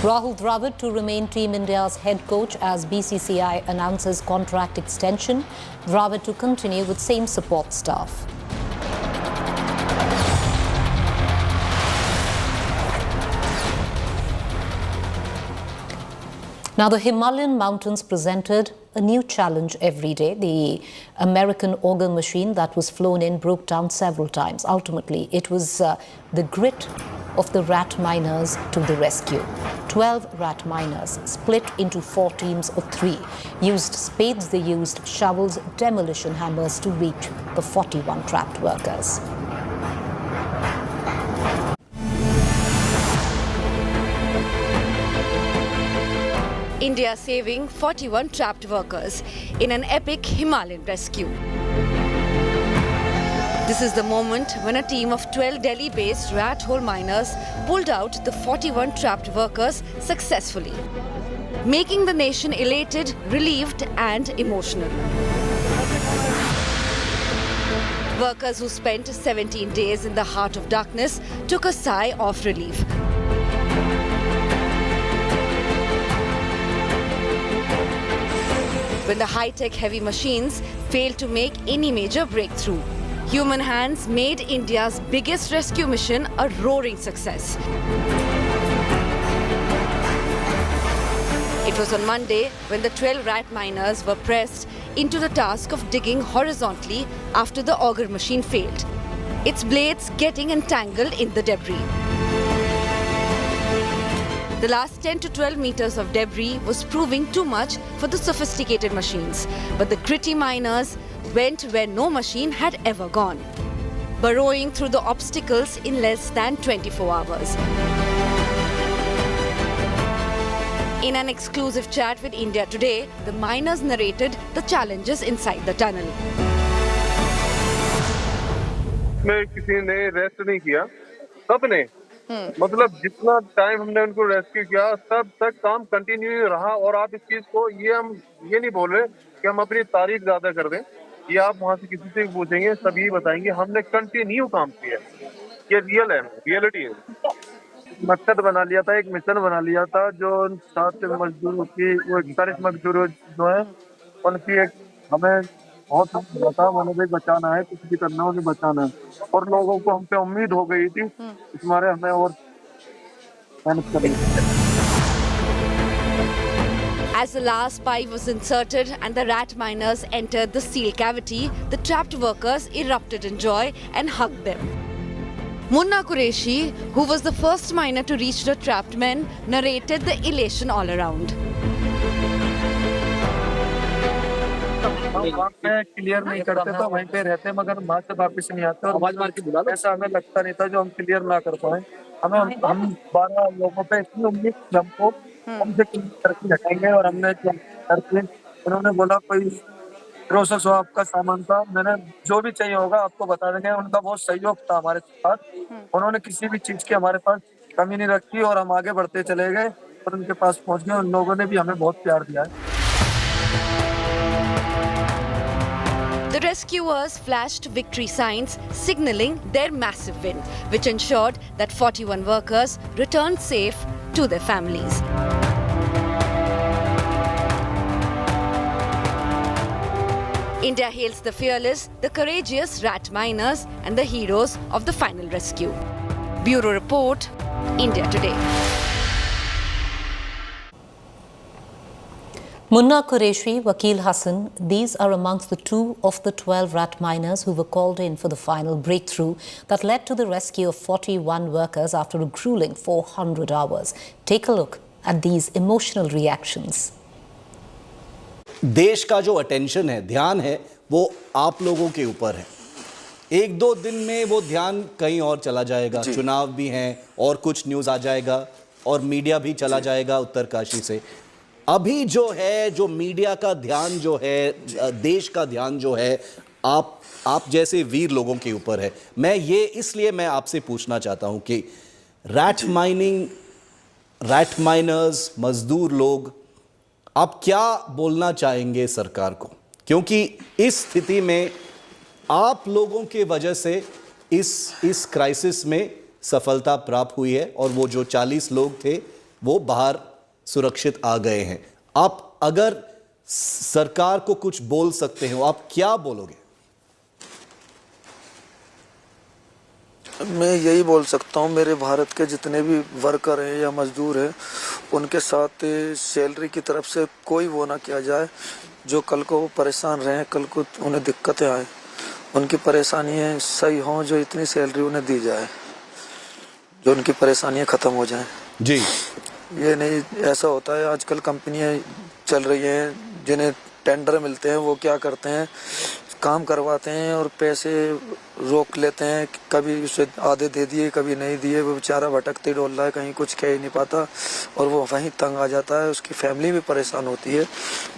Rahul Dravid to remain Team India's head coach as BCCI announces contract extension. Dravid to continue with same support staff. Now, the Himalayan mountains presented a new challenge every day. The American auger machine that was flown in broke down several times. Ultimately, it was the grit of the rat miners to the rescue. 12 rat miners, split into 4 teams of 3, used spades, they used shovels, demolition hammers to reach the 41 trapped workers. India saving 41 trapped workers in an epic Himalayan rescue. This is the moment when a team of 12 Delhi-based rat hole miners pulled out the 41 trapped workers successfully, making the nation elated, relieved and emotional. Workers who spent 17 days in the heart of darkness took a sigh of relief. When the high-tech heavy machines failed to make any major breakthrough, human hands made India's biggest rescue mission a roaring success. It was on Monday when the 12 rat miners were pressed into the task of digging horizontally after the auger machine failed, its blades getting entangled in the debris. The last 10 to 12 meters of debris was proving too much for the sophisticated machines, but the gritty miners went where no machine had ever gone, burrowing through the obstacles in less than 24 hours. In an exclusive chat with India Today, the miners narrated the challenges inside the tunnel. में किसी ने rest नहीं किया, सबने मतलब जितना time हमने उनको रेस्क्यू किया तब तक काम कंटिन्यू रहा। और आप इस चीज को हम ये नहीं बोल रहे कि हम अपनी तारीफ ज्यादा कर दें, ये आप वहां से किसी से पूछेंगे सब यही बताएंगे हमने कंटिन्यू काम किया। ये रियल है, रियलिटी है। मकसद बना लिया था, एक मिशन बना लिया था, जो 7 मजदूरों की वो 41 मजदूर जो है उनकी एक हमें बहुत था, उन्हें बचाना है, कुछ भी करना है उन्हें बचाना है। और लोगों को हम पे उम्मीद हो गई थी, इसमारे हमें और मेहनत करनी है। As the last pipe was inserted and the rat miners entered the seal cavity, the trapped workers erupted in joy and hugged them. Munna Qureshi, who was the first miner to reach the trapped men, narrated the elation all around. Clear नहीं करते तो वहीं पे रहते मगर वहां से वापस नहीं आते और आवाज मार के बुला लो। ऐसा हमें लगता नहीं था जो हम क्लियर ना कर पाए। हम 12 लोगों पे इतनी उम्मीद थी हमको, हमसे करके हटाएंगे। और हमने करके उन्होंने बोला कोई प्रोसेस हो आपका सामान का, मैंने जो भी चाहिए होगा आपको बता देंगे। उनका बहुत सहयोग था हमारे साथ, उन्होंने किसी भी चीज की हमारे पास कमी नहीं रखी और हम आगे बढ़ते चले गए और उनके पास पहुंच गए। उन लोगों ने भी हमें बहुत प्यार दिया है। The rescuers flashed victory signs, signaling their massive win, which ensured that 41 workers returned safe to their families. India hails the fearless, the courageous rat miners and the heroes of the final rescue. Bureau Report, India Today. Munna Qureshi, Wakil Hassan, these are amongst the 2 of the 12 rat miners who were called in for the final breakthrough that led to the rescue of 41 workers after a grueling 400 hours. Take a look at these emotional reactions. देश का जो attention है, ध्यान है, वो आप लोगों के ऊपर है। 1-2 दिन में वो ध्यान कहीं और चला जाएगा, चुनाव भी हैं और कुछ न्यूज़ आ जाएगा और मीडिया भी चला जाएगा उत्तरकाशी से। अभी जो है, जो मीडिया का ध्यान जो है, देश का ध्यान जो है, आप जैसे वीर लोगों के ऊपर है। मैं ये इसलिए मैं आपसे पूछना चाहता हूँ कि रैट माइनर्स, मजदूर लोग, आप क्या बोलना चाहेंगे सरकार को? क्योंकि इस स्थिति में आप लोगों के वजह से इस क्राइसिस में सफलता प्राप्त हुई है और वो जो 40 लोग थे वो बाहर सुरक्षित आ गए हैं। आप अगर सरकार को कुछ बोल सकते हो, आप क्या बोलोगे? मैं यही बोल सकता हूँ, मेरे भारत के जितने भी वर्कर हैं या मजदूर हैं, उनके साथ सैलरी की तरफ से कोई वो ना किया जाए जो कल को वो परेशान रहें, कल को उन्हें दिक्कतें आए, उनकी परेशानियाँ सही हों, जो इतनी सैलरी उन्हें दी जाए, जो उनकी परेशानियाँ ख़त्म हो जाएं। जी, ये नहीं ऐसा होता है, आजकल कंपनियाँ चल रही हैं जिन्हें टेंडर मिलते हैं, वो क्या करते हैं, काम करवाते हैं और पैसे रोक लेते हैं, कभी उसे आधे दे दिए कभी नहीं दिए, वो बेचारा भटकते डोल रहा है, कहीं कुछ कह ही नहीं पाता और वो वहीं तंग आ जाता है, उसकी फैमिली भी परेशान होती है,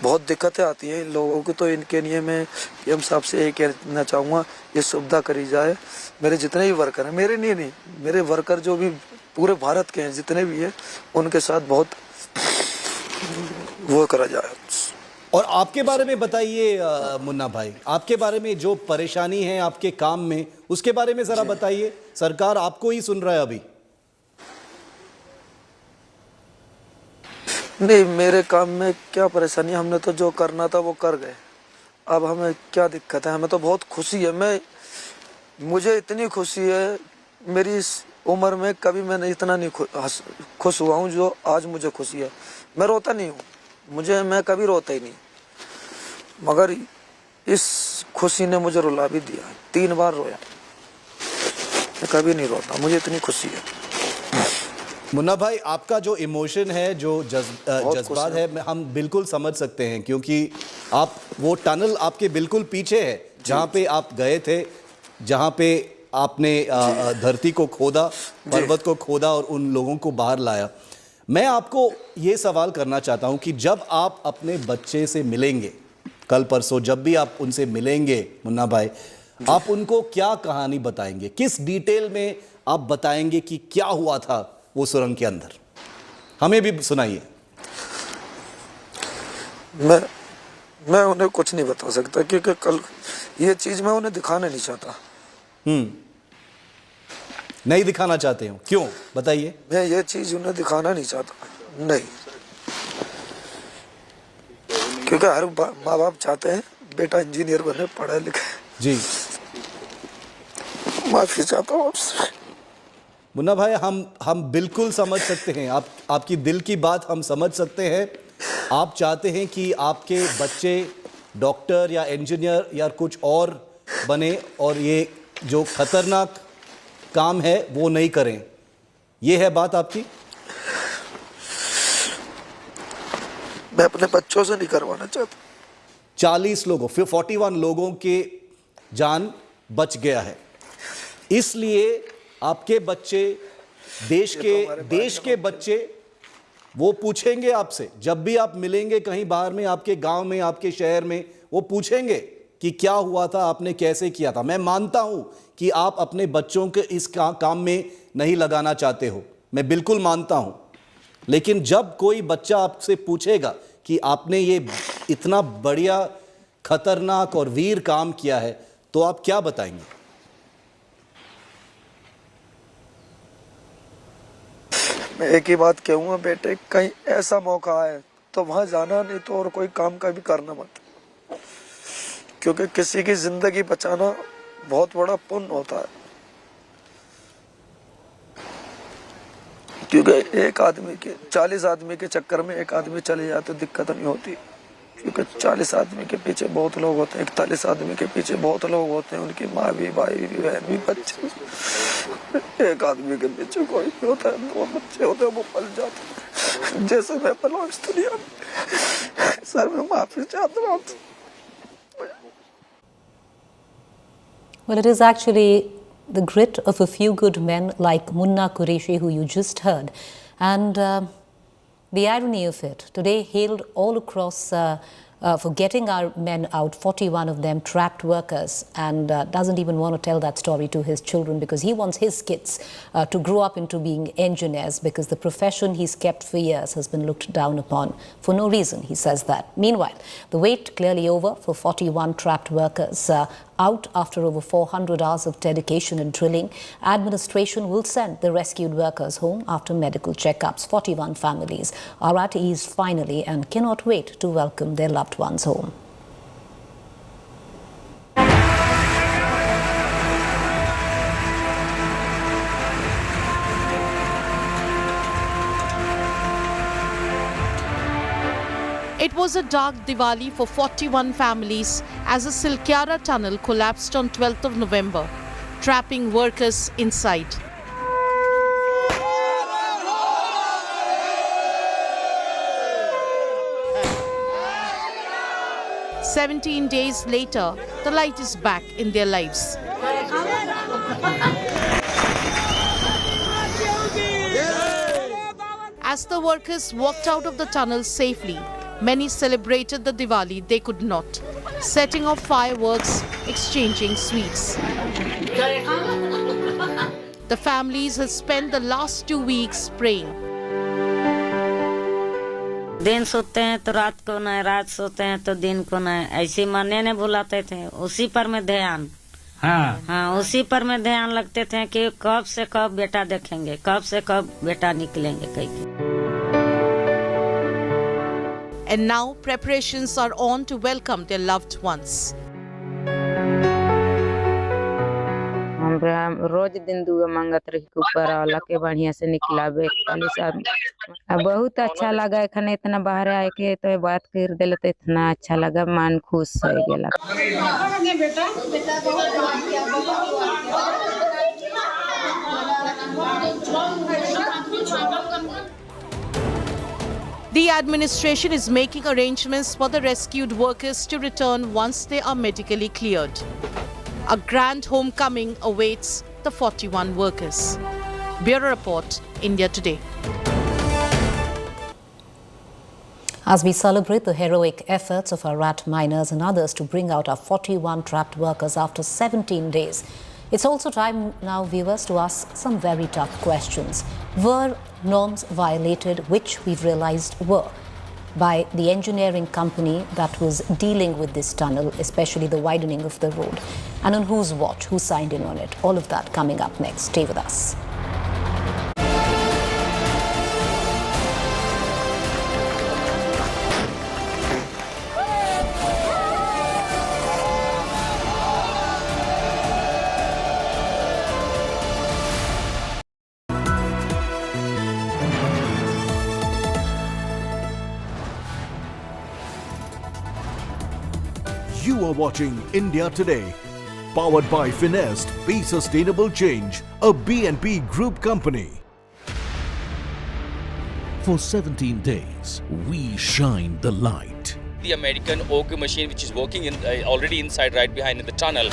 बहुत दिक्कतें आती हैं इन लोगों को। तो इनके लिए मैं पीएम साहब से ये कहना चाहूँगा, ये सुविधा करी जाए। मेरे जितने भी वर्कर हैं, मेरे लिए नहीं, मेरे वर्कर जो भी पूरे भारत के हैं जितने भी हैं, उनके साथ बहुत वो करा जाए। और आपके बारे में बताइए मुन्ना भाई, आपके बारे में जो परेशानी है आपके काम में, उसके बारे में जरा बताइए। सरकार आपको ही सुन रहा है अभी। नहीं, मेरे काम में क्या परेशानी, हमने तो जो करना था वो कर गए, अब हमें क्या दिक्कत है, हमें तो बहुत खुशी है। मुझे इतनी खुशी है, मेरी इस उम्र में कभी मैंने इतना नहीं खुश हुआ हूँ जो आज मुझे खुशी है। मैं रोता नहीं हूँ, मैं कभी रोता ही नहीं, मगर इस खुशी ने मुझे रुला भी दिया, 3 बार रोया, मैं कभी नहीं रोता, मुझे इतनी खुशी है। मुन्ना भाई, आपका जो इमोशन है, जो जज्बात है, हम बिल्कुल समझ सकते हैं, क्योंकि आप वो टनल आपके बिल्कुल पीछे है जहाँ पे आप गए थे, जहाँ पे आपने धरती को खोदा, पर्वत को खोदा और उन लोगों को बाहर लाया। मैं आपको ये सवाल करना चाहता हूँ कि जब आप अपने बच्चे से मिलेंगे, कल परसों जब भी आप उनसे मिलेंगे मुन्ना भाई, आप उनको क्या कहानी बताएंगे, किस डिटेल में आप बताएंगे कि क्या हुआ था वो सुरंग के अंदर? हमें भी सुनाइए। मैं उन्हें कुछ नहीं बता सकता, क्योंकि कल ये चीज मैं उन्हें दिखाना नहीं चाहता। नहीं दिखाना चाहते हो, क्यों बताइए? मैं ये चीज उन्हें दिखाना नहीं चाहता, नहीं, क्योंकि हर माँ बाप चाहते हैं बेटा इंजीनियर बने, पढ़ा लिखे। जी, माफी चाहता हूँ आपसे। मुन्ना भाई, हम बिल्कुल समझ सकते हैं, आपकी दिल की बात हम समझ सकते हैं। आप चाहते हैं कि आपके बच्चे डॉक्टर या इंजीनियर या कुछ और बने और ये जो खतरनाक काम है वो नहीं करें, ये है बात आपकी? मैं अपने बच्चों से नहीं करवाना चाहता। 40 लोगों, फिर 41 लोगों के जान बच गया है, इसलिए आपके बच्चे, देश के बच्चे, वो पूछेंगे आपसे जब भी आप मिलेंगे कहीं बाहर में, आपके गांव में, आपके शहर में, वो पूछेंगे कि क्या हुआ था, आपने कैसे किया था। मैं मानता हूं कि आप अपने बच्चों के इस काम में नहीं लगाना चाहते हो, मैं बिल्कुल मानता हूं, लेकिन जब कोई बच्चा आपसे पूछेगा कि आपने ये इतना बढ़िया, खतरनाक और वीर काम किया है, तो आप क्या बताएंगे? मैं एक ही बात कहूँगा, बेटे कहीं ऐसा मौका आए तो वहां जाना, नहीं तो और कोई काम का भी करना मत, क्योंकि किसी की जिंदगी बचाना बहुत बड़ा पुण्य होता है। क्योंकि एक आदमी के 40 आदमी के चक्कर में एक आदमी चले जाए तो दिक्कत नहीं होती, क्योंकि 40 आदमी के पीछे बहुत लोग होते हैं, 41 आदमी के पीछे बहुत लोग होते हैं, उनकी माँ भी, भाई भी, बहन भी, बच्चे। एक आदमी के पीछे कोई नहीं होता है, 2 बच्चे होते हैं, वो पल जाते हैं जैसे मैं पला इस दुनिया में। सर मैं माफी चाहता हूँ। Well, it is actually the grit of a few good men like Munna Qureshi, who you just heard. And the irony of it, today hailed all across for getting our men out, 41 of them trapped workers, and doesn't even want to tell that story to his children because he wants his kids to grow up into being engineers, because the profession he's kept for years has been looked down upon for no reason, he says that. Meanwhile, the wait clearly over for 41 trapped workers out after over 400 hours of dedication and drilling. Administration will send the rescued workers home after medical checkups. 41 families are at ease finally and cannot wait to welcome their loved ones home. It was a dark Diwali for 41 families as the Silkyara tunnel collapsed on 12th of November, trapping workers inside. "17 days later, the light is back in their lives. As the workers walked out of the tunnel safely, many celebrated the Diwali they could not, setting off fireworks, exchanging sweets. The families have spent the last 2 weeks praying. दिन सोते हैं तो रात को न, रात सोते हैं तो दिन को न, ऐसे मरने ने बुलाते थे, उसी पर में ध्यान। हाँ, उसी पर में ध्यान लगते थे कि कब से कब बेटा देखेंगे, कब से कब बेटा निकलेंगे कहीं। And now preparations are on to welcome their loved ones. हम रोज दिन दुआ मांगत रही कि ऊपर वाला के बढ़िया से निकलावे। बहुत अच्छा लगा, एखने इतना बाहर आए के तो बात कर दिले तो इतना अच्छा लगा, मन खुश हो गया। The administration is making arrangements for the rescued workers to return once they are medically cleared. A grand homecoming awaits the 41 workers. Bureau Report, India Today. As we celebrate the heroic efforts of our rat miners and others to bring out our 41 trapped workers after 17 days, it's also time now, viewers, to ask some very tough questions. Were norms violated, which we've realized were, by the engineering company that was dealing with this tunnel, especially the widening of the road? And on whose watch? Who signed in on it? All of that coming up next. Stay with us. You are watching India Today, powered by Finest, Be Sustainable Change, a B&P Group company. For 17 days, we shine the light. The American auger machine, which is working already inside, right behind in the tunnel.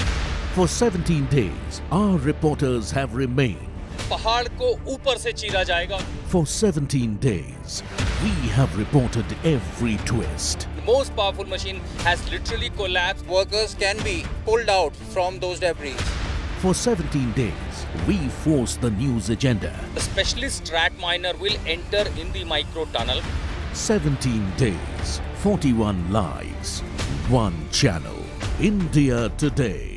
For 17 days, our reporters have remained. पहाड़ को ऊपर से चीरा जाएगा. For 17 days, we have reported every twist. The most powerful machine has literally collapsed. Workers can be pulled out from those debris. For 17 days, we force the news agenda. The specialist track miner will enter in the micro tunnel. 17 days, 41 lives, one channel. India Today.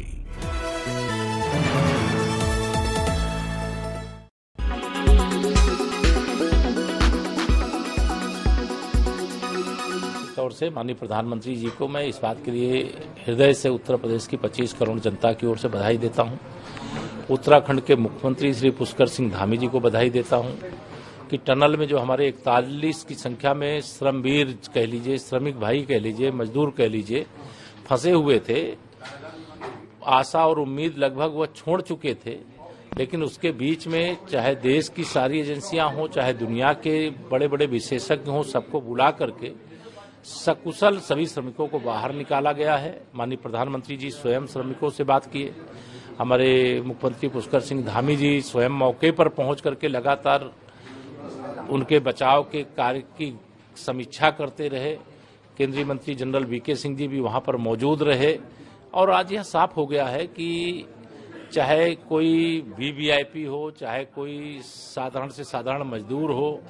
तौर से माननीय प्रधानमंत्री जी को मैं इस बात के लिए हृदय से उत्तर प्रदेश की 25 करोड़ जनता की ओर से बधाई देता हूं। उत्तराखंड के मुख्यमंत्री श्री पुष्कर सिंह धामी जी को बधाई देता हूं कि टनल में जो हमारे 41 की संख्या में श्रमवीर कह लीजिए, श्रमिक भाई कह लीजिए, मजदूर कह लीजिए, फंसे हुए थे। आशा और उम्मीद लगभग वह छोड़ चुके थे, लेकिन उसके बीच में चाहे देश की सारी एजेंसियां हों, चाहे दुनिया के बड़े बड़े विशेषज्ञ हों, सबको बुला करके सकुशल सभी श्रमिकों को बाहर निकाला गया है। माननीय प्रधानमंत्री जी स्वयं श्रमिकों से बात किए। हमारे मुख्यमंत्री पुष्कर सिंह धामी जी स्वयं मौके पर पहुंच करके लगातार उनके बचाव के कार्य की समीक्षा करते रहे। केंद्रीय मंत्री जनरल वीके सिंह जी भी वहां पर मौजूद रहे और आज यह साफ हो गया है कि चाहे कोई वीवीआईपी हो, चाहे कोई साधारण से साधारण मजदूर हो,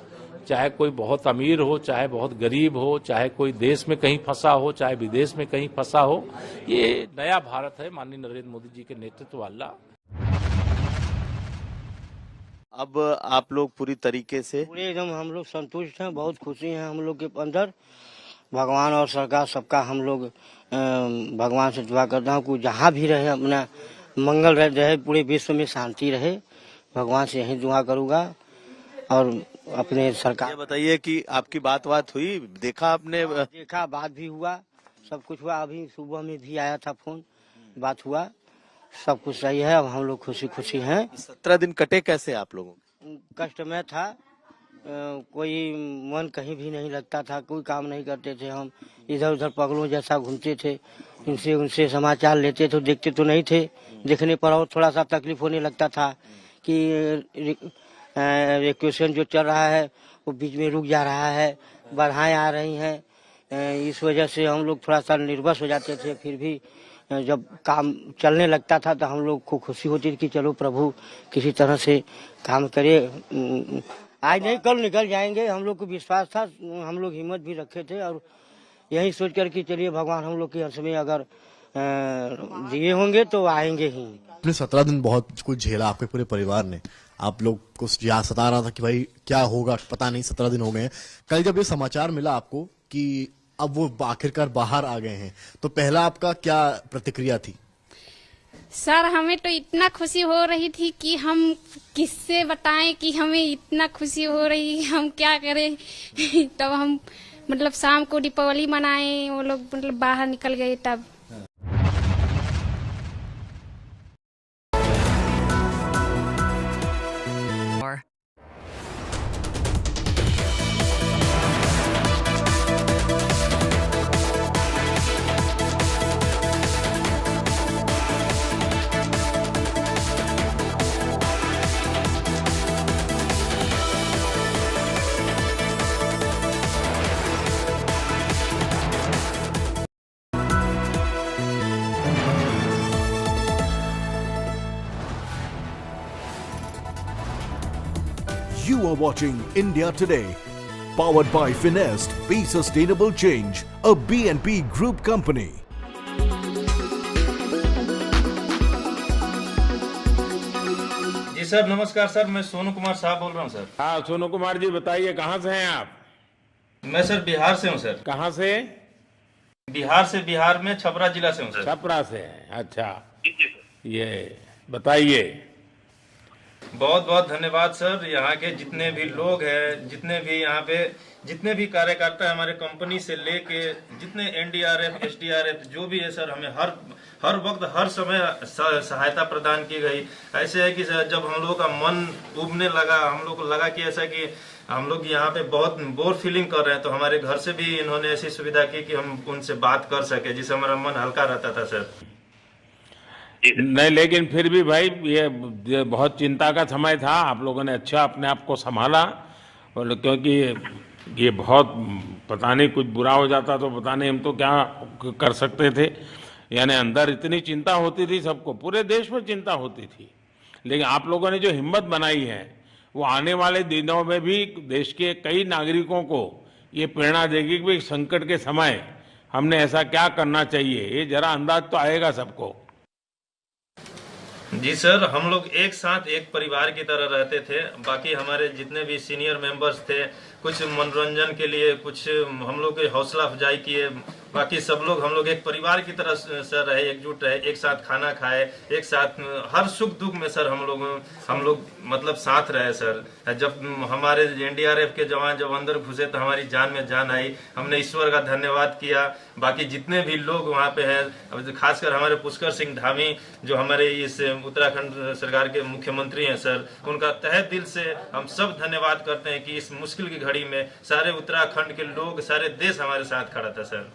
चाहे कोई बहुत अमीर हो, चाहे बहुत गरीब हो, चाहे कोई देश में कहीं फंसा हो, चाहे विदेश में कहीं फंसा हो, ये नया भारत है माननीय नरेंद्र मोदी जी के नेतृत्व वाला। अब आप लोग पूरी तरीके से पूरे एकदम हम लोग संतुष्ट हैं, बहुत खुशी हैं हम लोग के अंदर। भगवान और सरकार सबका हम लोग भगवान से दुआ करता हूँ कि जहाँ भी रहे अपना मंगल रहे, पूरे विश्व में शांति रहे, भगवान से यही दुआ करूँगा। और अपने सरकार ये बताइए कि आपकी बात हुई, देखा आपने? देखा, बात भी हुआ, सब कुछ हुआ। अभी सुबह में भी आया था फोन, बात हुआ, सब कुछ सही है। अब हम लोग खुशी हैं। 17 दिन कटे कैसे आप लोगों? कष्ट में था, कोई मन कहीं भी नहीं लगता था, कोई काम नहीं करते थे। हम इधर उधर पगलों जैसा घूमते थे, इनसे उनसे समाचार लेते थे, देखते तो नहीं थे। देखने पर और थोड़ा सा तकलीफ होने लगता था कि रिक्वेशन जो चल रहा है वो बीच में रुक जा रहा है, बाधाएं आ रही हैं। इस वजह से हम लोग थोड़ा सा निर्वस हो जाते थे। फिर भी जब काम चलने लगता था तो हम लोग को खुशी होती थी कि चलो प्रभु किसी तरह से काम करे, आज नहीं कल निकल जाएंगे। हम लोग को विश्वास था, हम लोग हिम्मत भी रखे थे और यही सोच कर कि चलिए भगवान हम लोग के अंश में अगर दिए होंगे तो आएंगे ही। अपने 17 दिन बहुत कुछ झेला आपके पूरे परिवार ने, आप लोग को याद सता रहा था कि भाई क्या होगा पता नहीं। 17 दिन हो गए हैं। कल जब ये समाचार मिला आपको कि अब वो आखिरकार बाहर आ गए हैं, तो पहला आपका क्या प्रतिक्रिया थी? सर, हमें तो इतना खुशी हो रही थी कि हम किससे बताएं कि हमें इतना खुशी हो रही, हम क्या करें। तब हम मतलब शाम को दीपावली मनाए, वो लोग मतलब बाहर निकल गए तब। You are watching India Today, powered by Finest, Be Sustainable Change, a B&P Group company. जी सर, नमस्कार सर, मैं सोनू कुमार साहब बोल रहा हूँ सर। हाँ सोनू कुमार जी, बताइए कहाँ से हैं आप? मैं सर बिहार से हूँ सर। कहाँ से? बिहार में छपरा जिला से हूँ सर। छपरा से? अच्छा, ये बताइए। बहुत बहुत धन्यवाद सर। यहाँ के जितने भी लोग हैं, जितने भी यहाँ पे जितने भी कार्यकर्ता हैं हमारे कंपनी से लेके, जितने एनडीआरएफ, एसडीआरएफ जो भी है सर, हमें हर वक्त हर समय सहायता प्रदान की गई। ऐसे है कि सर जब हम लोगों का मन उबने लगा, हम लोग को लगा कि ऐसा कि हम लोग यहाँ पे बहुत बोर फीलिंग कर रहे हैं, तो हमारे घर से भी इन्होंने ऐसी सुविधा की कि हम उनसे बात कर सके, जिससे हमारा मन हल्का रहता था सर। नहीं, लेकिन फिर भी भाई ये बहुत चिंता का समय था। आप लोगों ने अच्छा अपने आप को संभाला, क्योंकि ये बहुत पता नहीं कुछ बुरा हो जाता तो पता नहीं हम तो क्या कर सकते थे। यानी अंदर इतनी चिंता होती थी, सबको, पूरे देश में चिंता होती थी। लेकिन आप लोगों ने जो हिम्मत बनाई है वो आने वाले दिनों में भी देश के कई नागरिकों को ये प्रेरणा देगी कि संकट के समय हमने ऐसा क्या करना चाहिए। ये जरा अंदाज तो आएगा सबको। जी सर, हम लोग एक साथ एक परिवार की तरह रहते थे। बाकी हमारे जितने भी सीनियर मेंबर्स थे, कुछ मनोरंजन के लिए, कुछ हम लोग की हौसला अफजाई किए। बाकी सब लोग हम लोग एक परिवार की तरह सर रहे, एकजुट रहे, एक साथ खाना खाए, एक साथ हर सुख दुख में सर हम लोग मतलब साथ रहे सर। जब हमारे एनडीआरएफ के जवान जब अंदर घुसे तो हमारी जान में जान आई, हमने ईश्वर का धन्यवाद किया। बाकी जितने भी लोग वहाँ पे हैं, खासकर हमारे पुष्कर सिंह धामी जो हमारे इस उत्तराखंड सरकार के मुख्यमंत्री हैं सर, उनका तहे दिल से हम सब धन्यवाद करते हैं कि इस मुश्किल की घड़ी में सारे उत्तराखंड के लोग, सारे देश हमारे साथ खड़ा था sir.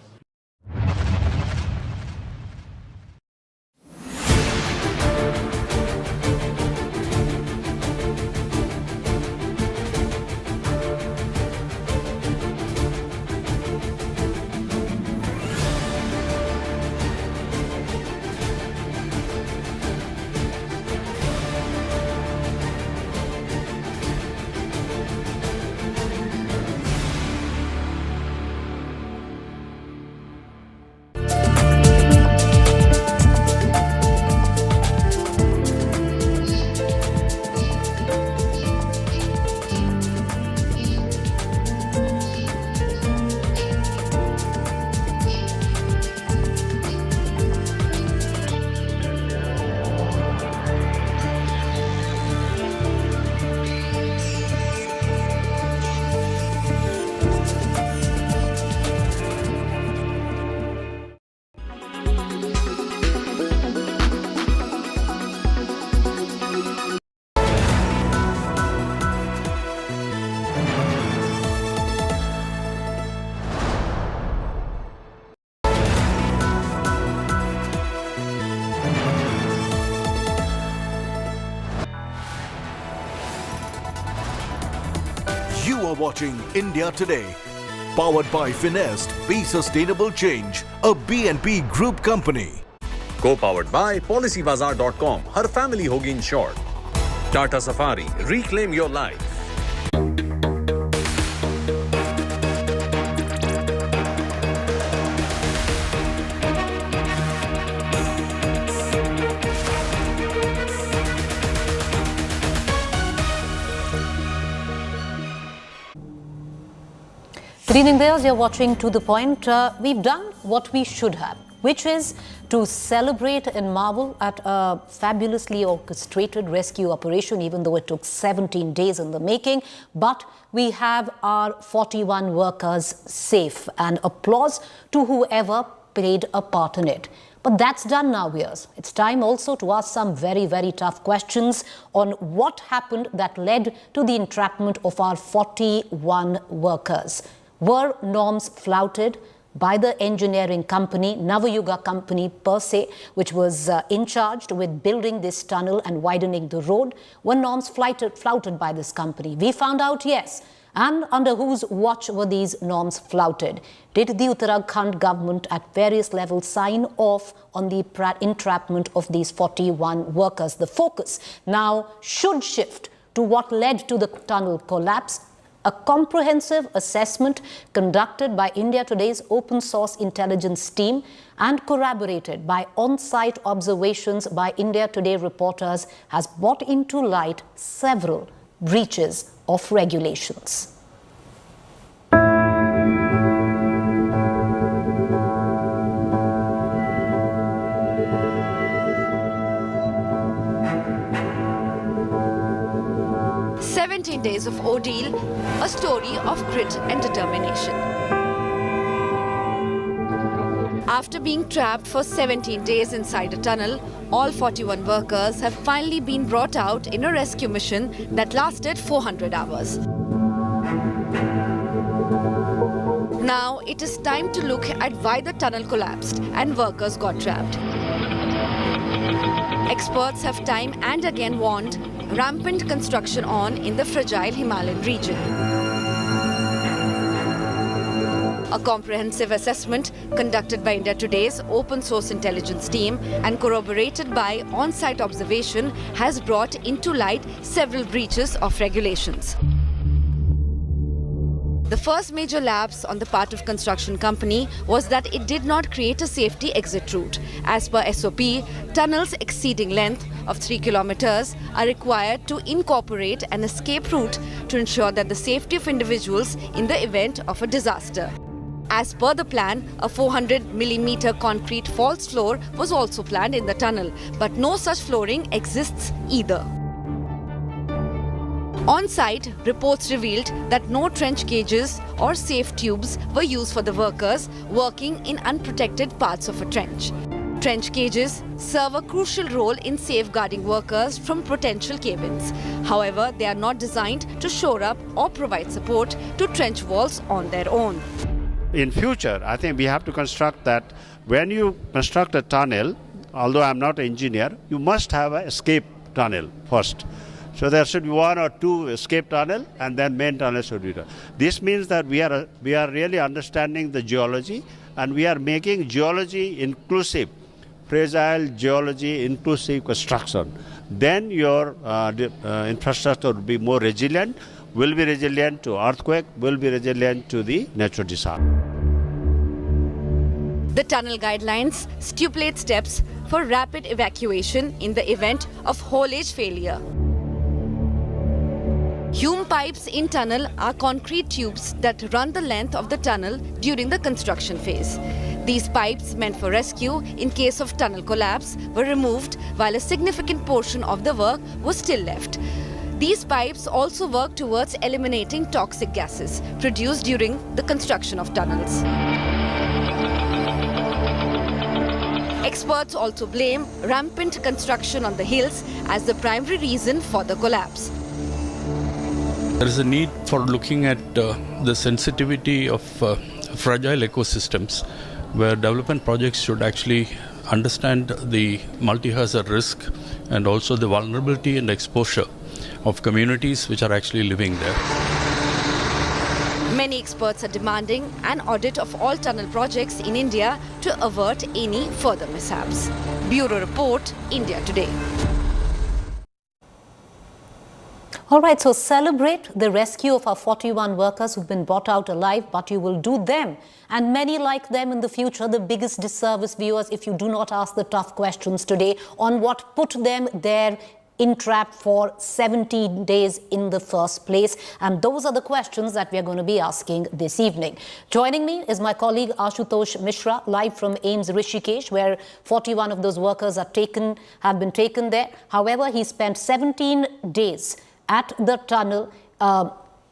You are watching India Today, powered by Finest, Be Sustainable Change, a BNP Group company. Co-powered by PolicyBazaar.com. Her family होगी insured. Tata Safari, reclaim your life. Good evening, viewers. You're watching To The Point. We've done what we should have, which is to celebrate and marvel at a fabulously orchestrated rescue operation, even though it took 17 days in the making. But we have our 41 workers safe, and applause to whoever played a part in it. But that's done now, viewers. It's time also to ask some very, very tough questions on what happened that led to the entrapment of our 41 workers. Were norms flouted by the engineering company, Navayuga company per se, which was in charge with building this tunnel and widening the road? Were norms flouted by this company? We found out yes. And under whose watch were these norms flouted? Did the Uttarakhand government at various levels sign off on the entrapment of these 41 workers? The focus now should shift to what led to the tunnel collapse. A comprehensive assessment conducted by India Today's open source intelligence team and corroborated by on-site observations by India Today reporters has brought into light several breaches of regulations. Days of ordeal, a story of grit and determination. After being trapped for 17 days inside a tunnel, all 41 workers have finally been brought out in a rescue mission that lasted 400 hours. Now it is time to look at why the tunnel collapsed and workers got trapped. Experts have time and again warned rampant construction on in the fragile Himalayan region. A comprehensive assessment conducted by India Today's open source intelligence team and corroborated by on-site observation has brought into light several breaches of regulations. The first major lapse on the part of construction company was that it did not create a safety exit route. As per SOP, tunnels exceeding length of 3 kilometers are required to incorporate an escape route to ensure that the safety of individuals in the event of a disaster. As per the plan, a 400mm concrete false floor was also planned in the tunnel, but no such flooring exists either. On site, reports revealed that no trench cages or safe tubes were used for the workers working in unprotected parts of a trench. Trench cages serve a crucial role in safeguarding workers from potential cave-ins. However, they are not designed to shore up or provide support to trench walls on their own. In future, I think we have to construct that when you construct a tunnel, although I'm not an engineer, you must have an escape tunnel first. So there should be 1 or 2 escape tunnel and then main tunnel should be done. This means that we are really understanding the geology and we are making geology inclusive, fragile geology inclusive construction. Then your infrastructure will be more resilient, will be resilient to earthquake, will be resilient to the natural disaster. The tunnel guidelines stipulate steps for rapid evacuation in the event of haulage failure. Hume pipes in tunnel are concrete tubes that run the length of the tunnel during the construction phase. These pipes, meant for rescue in case of tunnel collapse, were removed while a significant portion of the work was still left. These pipes also work towards eliminating toxic gases produced during the construction of tunnels. Experts also blame rampant construction on the hills as the primary reason for the collapse. There is a need for looking at the sensitivity of fragile ecosystems, where development projects should actually understand the multi-hazard risk and also the vulnerability and exposure of communities which are actually living there. Many experts are demanding an audit of all tunnel projects in India to avert any further mishaps. Bureau Report, India Today. All right, so celebrate the rescue of our 41 workers who've been brought out alive, but you will do them and many like them in the future the biggest disservice, viewers, if you do not ask the tough questions today on what put them there entrapped for 17 days in the first place. And those are the questions that we are going to be asking this evening. Joining me is my colleague Ashutosh Mishra, live from AIIMS Rishikesh, where 41 of those workers have been taken there. However, he spent 17 days at the tunnel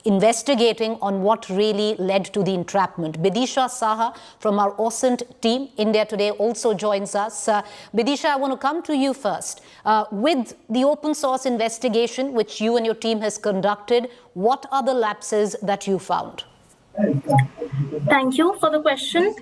investigating on what really led to the entrapment. Bidisha Saha from our OSINT team, India Today, also joins us. Bidisha, I want to come to you first. With the open source investigation which you and your team has conducted, what are the lapses that you found? Thank you for the question.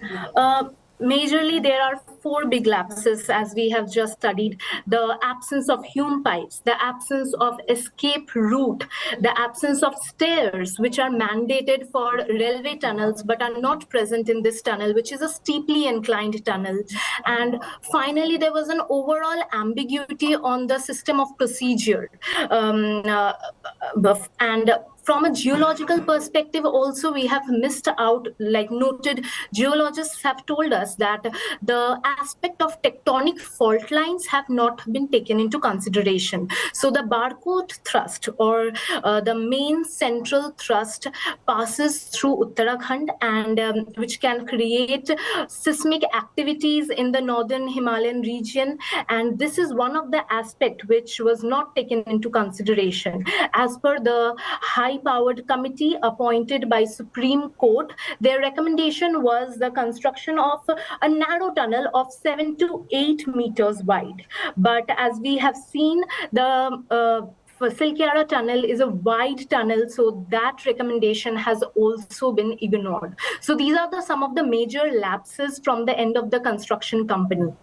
Majorly, there are 4 big lapses as we have just studied: the absence of hume pipes, the absence of escape route, the absence of stairs, which are mandated for railway tunnels but are not present in this tunnel, which is a steeply inclined tunnel. And finally, there was an overall ambiguity on the system of procedure. And from a geological perspective also, we have missed out, like noted geologists have told us that the aspect of tectonic fault lines have not been taken into consideration. So the barcode thrust, or the main central thrust, passes through Uttarakhand, and which can create seismic activities in the northern Himalayan region. And this is one of the aspects which was not taken into consideration. As per the high-powered committee appointed by Supreme Court, their recommendation was the construction of a narrow tunnel of 7 to 8 meters wide. But as we have seen, the Silkyara tunnel is a wide tunnel, so that recommendation has also been ignored. So these are some of the major lapses from the end of the construction company.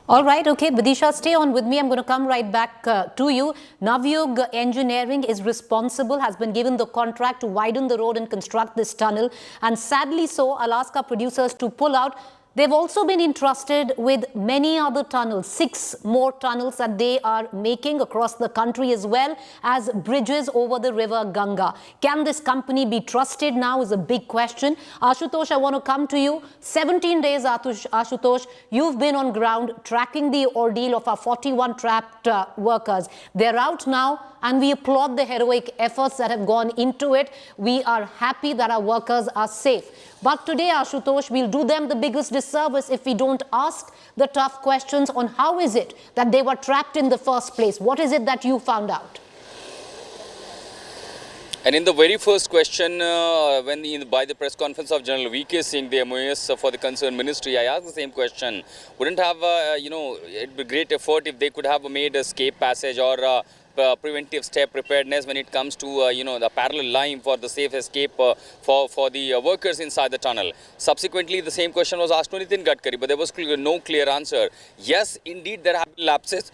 All right, okay, Bidisha, stay on with me. I'm going to come right back to you. Navyug Engineering is responsible, has been given the contract to widen the road and construct this tunnel. And sadly so, Alaska producers to pull out. They've also been entrusted with many other tunnels, 6 more tunnels that they are making across the country, as well as bridges over the river Ganga. Can this company be trusted now is a big question. Ashutosh, I want to come to you. 17 days, Ashutosh, you've been on ground tracking the ordeal of our 41 trapped workers. They're out now, and we applaud the heroic efforts that have gone into it. We are happy that our workers are safe. But today, Ashutosh, we'll do them the biggest disservice if we don't ask the tough questions on how is it that they were trapped in the first place. What is it that you found out? And in the very first question, by the press conference of General V.K. Singh, the MOS for the concerned ministry, I asked the same question. Wouldn't have, it'd be great effort if they could have made a escape passage or preventive step preparedness when it comes to the parallel line for the safe escape for the workers inside the tunnel. Subsequently, the same question was asked to Nitin Gadkari, but there was no clear answer. Yes, indeed, there have been lapses,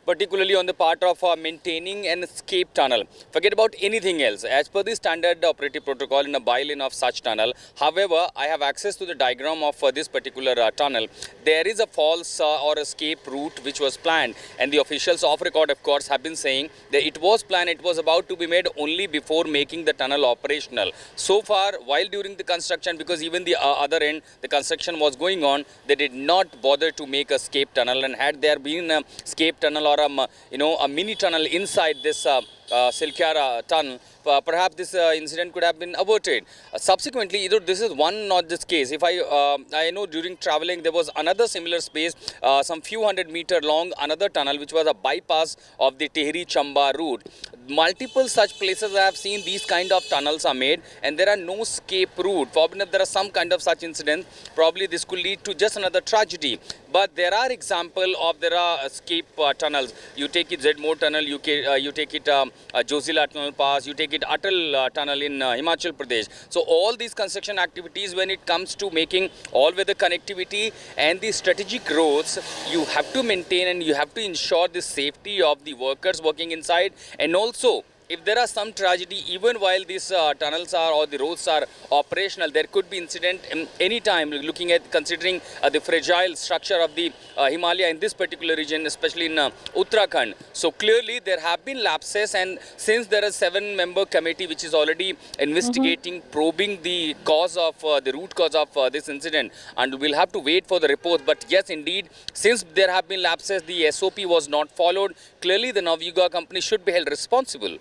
particularly on the part of maintaining an escape tunnel. Forget about anything else. As per the standard operative protocol in a by-lane of such tunnel, however, I have access to the diagram of this particular tunnel. There is a false or escape route which was planned, and the officials off record, of course, have been saying that it was planned, it was about to be made only before making the tunnel operational. So far, while during the construction, because even the other end, the construction was going on, they did not bother to make a escape tunnel. And had there been a escape tunnel or a mini tunnel inside this Silkyara tunnel, perhaps this incident could have been averted. Subsequently, this is not this case. If I know during traveling there was another similar space, some few hundred meter long, another tunnel which was a bypass of the Tehri Chamba route. Multiple such places I have seen these kind of tunnels are made, and there are no escape route. Forbidden if there are some kind of such incident, probably this could lead to just another tragedy. But there are examples of there are escape tunnels. You take it Zedmore tunnel, you take it Jozila tunnel pass, you take it Atal tunnel in Himachal Pradesh. So all these construction activities, when it comes to making all-weather connectivity and the strategic roads, you have to maintain and you have to ensure the safety of the workers working inside, and also if there are some tragedy, even while these tunnels are or the roads are operational, there could be incident any time. Looking at considering the fragile structure of the Himalaya in this particular region, especially in Uttarakhand. So clearly there have been lapses, and since there is a 7-member committee which is already investigating, probing the cause of the root cause of this incident, and we'll have to wait for the report. But yes, indeed, since there have been lapses, the SOP was not followed. Clearly, the Navyuga company should be held responsible.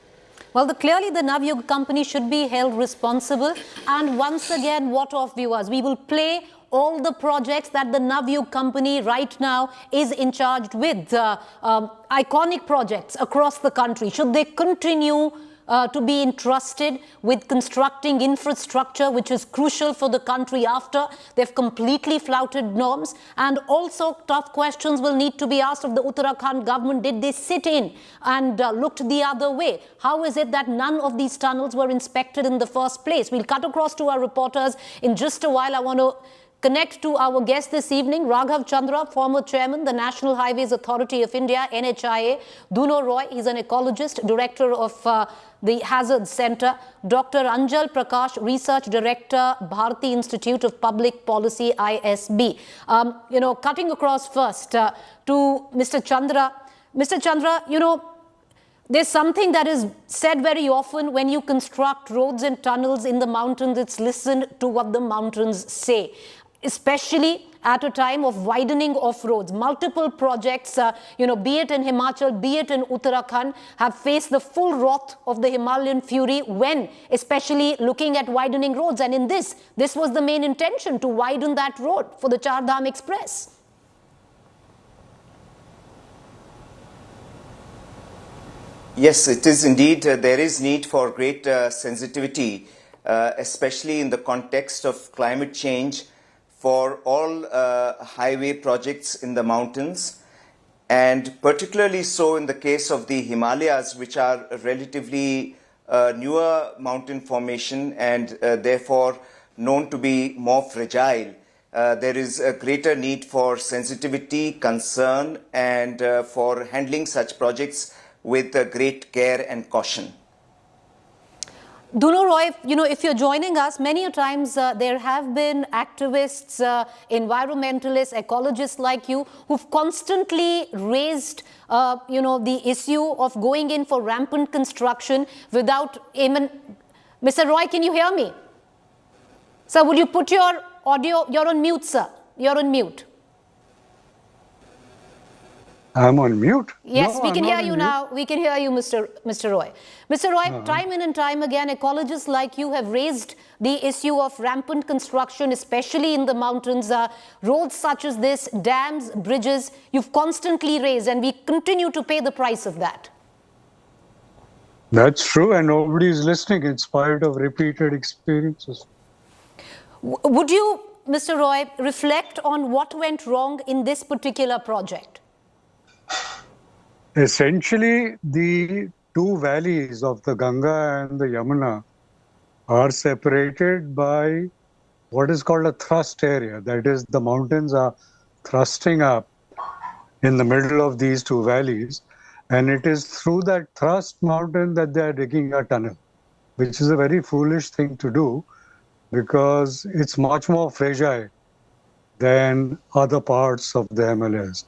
Well, clearly the Navyug company should be held responsible. And once again, what of viewers? We will play all the projects that the Navyug company right now is in charge with. Iconic projects across the country. Should they continue to be entrusted with constructing infrastructure which is crucial for the country after they've completely flouted norms? And also tough questions will need to be asked of the Uttarakhand government. Did they sit in and looked the other way? How is it that none of these tunnels were inspected in the first place? We'll cut across to our reporters in just a while. I want to connect to our guest this evening, Raghav Chandra, former chairman, the National Highways Authority of India, NHIA. Duno Roy, he's an ecologist, director of the Hazard Center. Dr. Anjal Prakash, research director, Bharati Institute of Public Policy, ISB. Cutting across first to Mr. Chandra. Mr. Chandra, there's something that is said very often when you construct roads and tunnels in the mountains. It's listen to what the mountains say, especially at a time of widening of roads. Multiple projects, be it in Himachal, be it in Uttarakhand, have faced the full wrath of the Himalayan fury when, especially looking at widening roads. And in this was the main intention, to widen that road for the Char Dham Express. Yes, it is indeed. There is need for great sensitivity, especially in the context of climate change, for all highway projects in the mountains, and particularly so in the case of the Himalayas, which are a relatively newer mountain formation and therefore known to be more fragile. There is a greater need for sensitivity, concern, and for handling such projects with great care and caution. Duno Roy, if you're joining us, many a times there have been activists, environmentalists, ecologists like you who've constantly raised, the issue of going in for rampant construction without even... Mr. Roy, can you hear me? Sir, would you put your audio... You're on mute, sir. You're on mute. I'm on mute? Yes, no, we can hear you now. We can hear you, Mr. Roy. Mr. Roy, time in and time again, ecologists like you have raised the issue of rampant construction, especially in the mountains. Roads such as this, dams, bridges, you've constantly raised, and we continue to pay the price of that. That's true, and nobody is listening in spite of repeated experiences. Would you, Mr. Roy, reflect on what went wrong in this particular project? Essentially, the two valleys of the Ganga and the Yamuna are separated by what is called a thrust area. That is, the mountains are thrusting up in the middle of these two valleys, and it is through that thrust mountain that they are digging a tunnel, which is a very foolish thing to do because it's much more fragile than other parts of the Himalayas.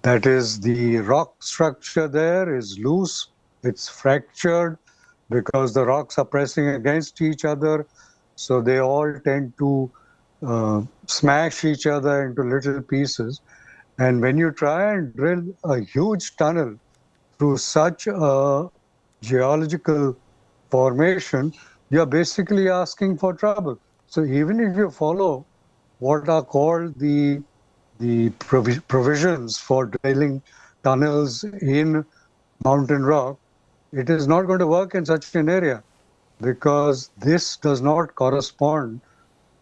That is, the rock structure there is loose, it's fractured because the rocks are pressing against each other, so they all tend to smash each other into little pieces. And when you try and drill a huge tunnel through such a geological formation, you're basically asking for trouble. So even if you follow what are called the provisions for drilling tunnels in mountain rock, it is not going to work in such an area because this does not correspond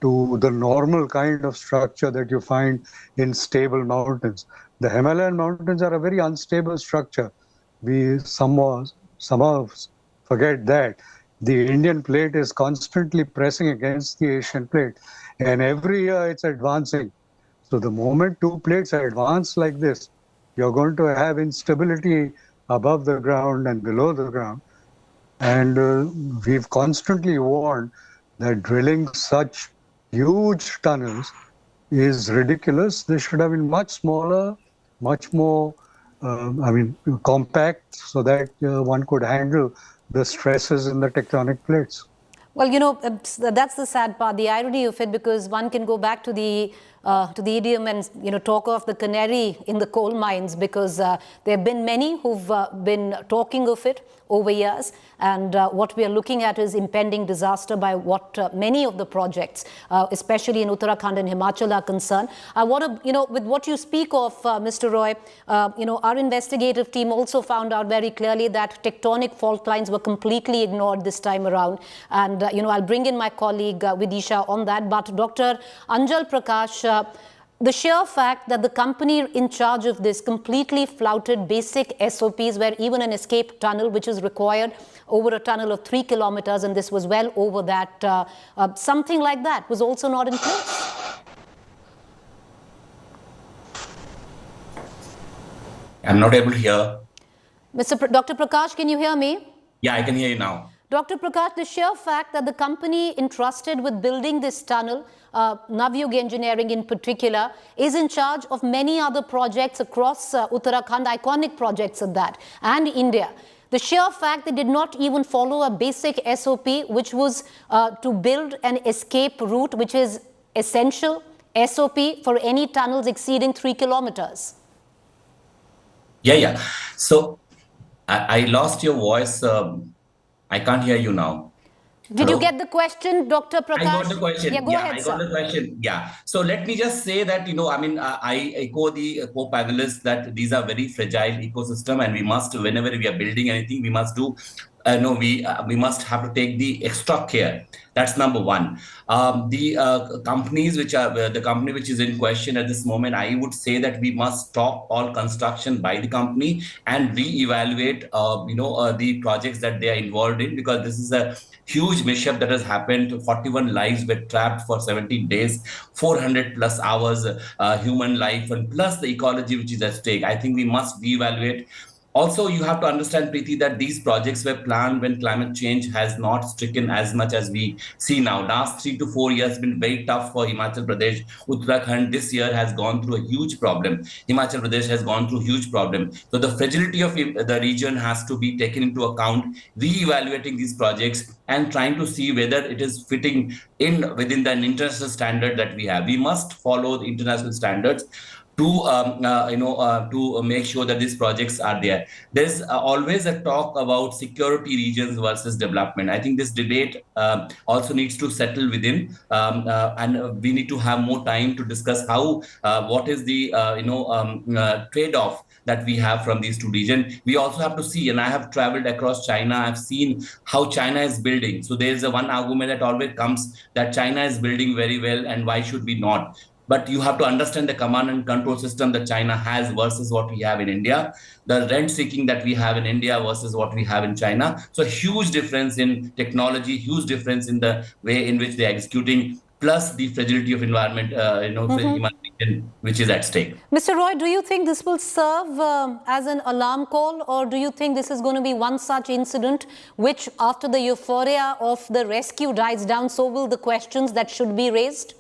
to the normal kind of structure that you find in stable mountains. The Himalayan mountains are a very unstable structure. We somehow forget that. The Indian plate is constantly pressing against the Asian plate, and every year it's advancing. So the moment two plates advance like this, you're going to have instability above the ground and below the ground. And we've constantly warned that drilling such huge tunnels is ridiculous. They should have been much smaller, much more, compact, so that one could handle the stresses in the tectonic plates. Well, that's the sad part, the irony of it, because one can go back to the idiom and talk of the canary in the coal mines, because there have been many who've been talking of it over years, and what we are looking at is impending disaster by what many of the projects, especially in Uttarakhand and Himachal, are concerned. I want to, with what you speak of, Mr. Roy, our investigative team also found out very clearly that tectonic fault lines were completely ignored this time around, and I'll bring in my colleague Vidisha on that. But Dr. Anjal Prakash, the sheer fact that the company in charge of this completely flouted basic SOPs, where even an escape tunnel, which is required over a tunnel of 3 kilometers, and this was well over that, something like that was also not in place. I'm not able to hear. Dr. Prakash, can you hear me? Yeah, I can hear you now. Dr. Prakash, the sheer fact that the company entrusted with building this tunnel, Navyug Engineering in particular, is in charge of many other projects across Uttarakhand, iconic projects at that, and India. The sheer fact they did not even follow a basic SOP, which was to build an escape route, which is essential SOP for any tunnels exceeding 3 kilometers. Yeah. So I lost your voice. I can't hear you now. Did you get the question, Dr. Prakash? I got the question. Yeah, go ahead, I got the question. Yeah. So let me just say that, I echo the co-panelists that these are very fragile ecosystem, and we must, whenever we are building anything, we must do, we must have to take the extra care. That's number one. The companies which are, the company which is in question at this moment, I would say that we must stop all construction by the company and re-evaluate, the projects that they are involved in, because this is a huge mishap that has happened. 41 lives were trapped for 17 days, 400 plus hours, human life, and plus the ecology which is at stake. I think we must reevaluate. Also, you have to understand, Preeti, that these projects were planned when climate change has not stricken as much as we see now. Last 3 to 4 years have been very tough for Himachal Pradesh. Uttarakhand this year has gone through a huge problem. Himachal Pradesh has gone through a huge problem. So the fragility of the region has to be taken into account, re-evaluating these projects and trying to see whether it is fitting in within the international standard that we have. We must follow the international standards to make sure that these projects are there. There's always a talk about security regions versus development. I think this debate also needs to settle within, and we need to have more time to discuss how, what is the trade-off that we have from these two regions. We also have to see, and I have traveled across China, I've seen how China is building. So there's one argument that always comes that China is building very well, and why should we not? But you have to understand the command and control system that China has versus what we have in India, the rent seeking that we have in India versus what we have in China. So huge difference in technology, huge difference in the way in which they're executing, plus the fragility of environment, which is at stake. Mr. Roy, do you think this will serve as an alarm call, or do you think this is going to be one such incident which, after the euphoria of the rescue dies down, so will the questions that should be raised?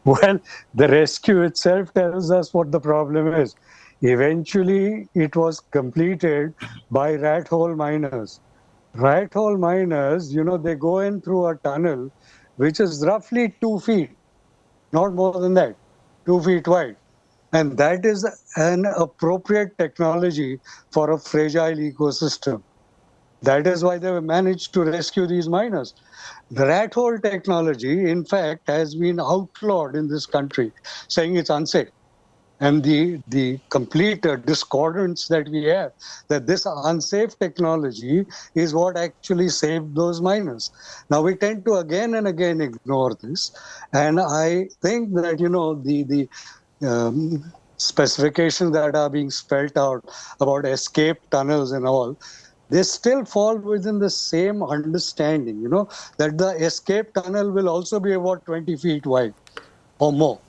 Well, the rescue itself tells us what the problem is. Eventually, it was completed by rat hole miners. Rat hole miners, they go in through a tunnel which is roughly 2 feet, not more than that, 2 feet wide. And that is an appropriate technology for a fragile ecosystem. That is why they managed to rescue these miners. The rat hole technology, in fact, has been outlawed in this country, saying it's unsafe. And the complete discordance that we have, that this unsafe technology is what actually saved those miners. Now, we tend to again and again ignore this. And I think that, the specifications that are being spelled out about escape tunnels and all, they still fall within the same understanding, that the escape tunnel will also be about 20 feet wide or more.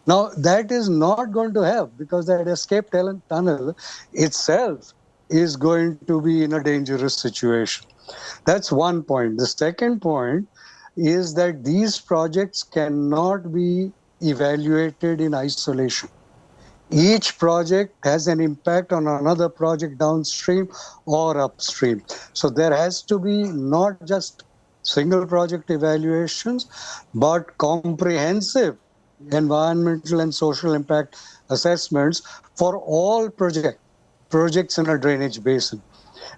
Now, that is not going to help, because that escape tunnel itself is going to be in a dangerous situation. That's one point. The second point is that these projects cannot be evaluated in isolation. Each project has an impact on another project downstream or upstream. So there has to be not just single project evaluations, but comprehensive environmental and social impact assessments for all projects in a drainage basin.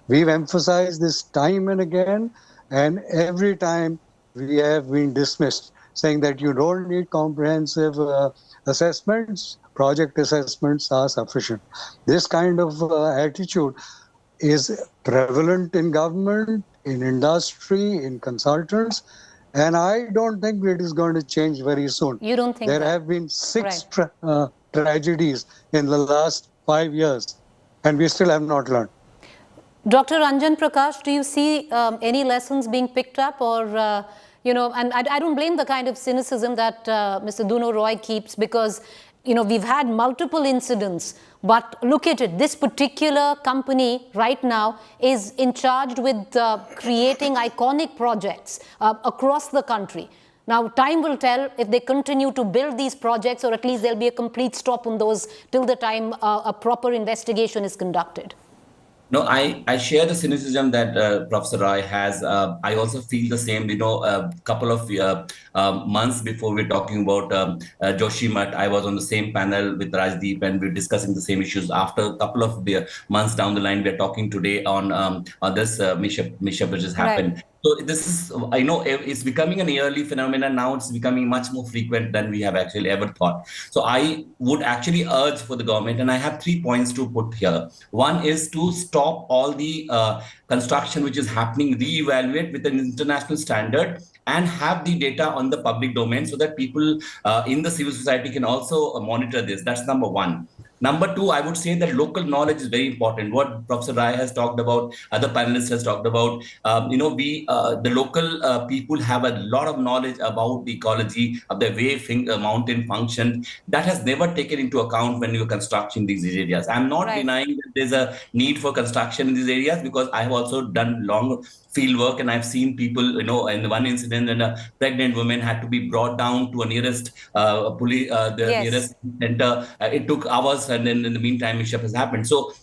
We've emphasized this time and again, and every time we have been dismissed, saying that you don't need comprehensive assessments, project assessments are sufficient. This kind of attitude is prevalent in government, in industry, in consultants, and I don't think it is going to change very soon. You don't think there have been six tragedies in the last 5 years, and we still have not learned. Dr. Ranjan Prakash, do you see any lessons being picked up, or and I don't blame the kind of cynicism that Mr. Duno Roy keeps, because we've had multiple incidents, but look at it, this particular company right now is in charge with creating iconic projects across the country. Now, time will tell if they continue to build these projects, or at least there'll be a complete stop on those till the time a proper investigation is conducted. No, I share the cynicism that Professor Roy has. I also feel the same. A couple of months before we're talking about Joshimath, I was on the same panel with Rajdeep, and we're discussing the same issues. After a couple of months down the line, we're talking today on this mishap which has happened. Right. So this is, I know it's becoming an yearly phenomenon now. It's becoming much more frequent than we have actually ever thought. So I would actually urge for the government, and I have 3 points to put here. One is to stop all the construction which is happening, reevaluate with an international standard, and have the data on the public domain so that people in the civil society can also monitor this. That's number one. Number two, I would say that local knowledge is very important. What Professor Rai has talked about, other panelists has talked about, the local people have a lot of knowledge about the ecology of the way mountain function. That has never taken into account when you're constructing these areas. I'm not denying that there's a need for construction in these areas, because I have also done long field work, and I've seen people, in one incident, and a pregnant woman had to be brought down to a nearest nearest center. It took hours, and then in the meantime, mishap has happened. So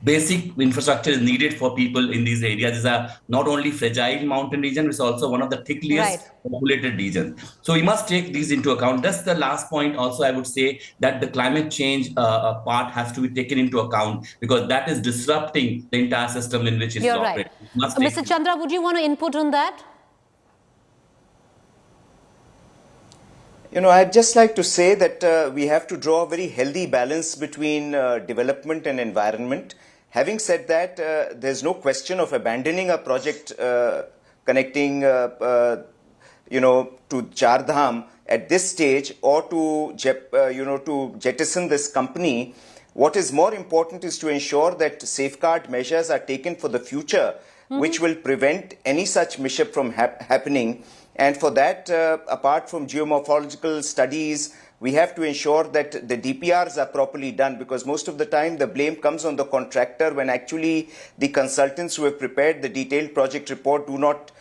basic infrastructure is needed for people in these areas. These are not only fragile mountain region, it's also one of the thickest populated regions. So we must take these into account. That's the last point. Also, I would say that the climate change part has to be taken into account, because that is disrupting the entire system in which it's operating. Right. Mr. Chandra, would you want to input on that? I'd just like to say that we have to draw a very healthy balance between development and environment. Having said that, there's no question of abandoning a project connecting, to Char Dham at this stage, or to jettison this company. What is more important is to ensure that safeguard measures are taken for the future, which will prevent any such mishap from happening. And for that, apart from geomorphological studies, we have to ensure that the DPRs are properly done, because most of the time the blame comes on the contractor, when actually the consultants who have prepared the detailed project report do not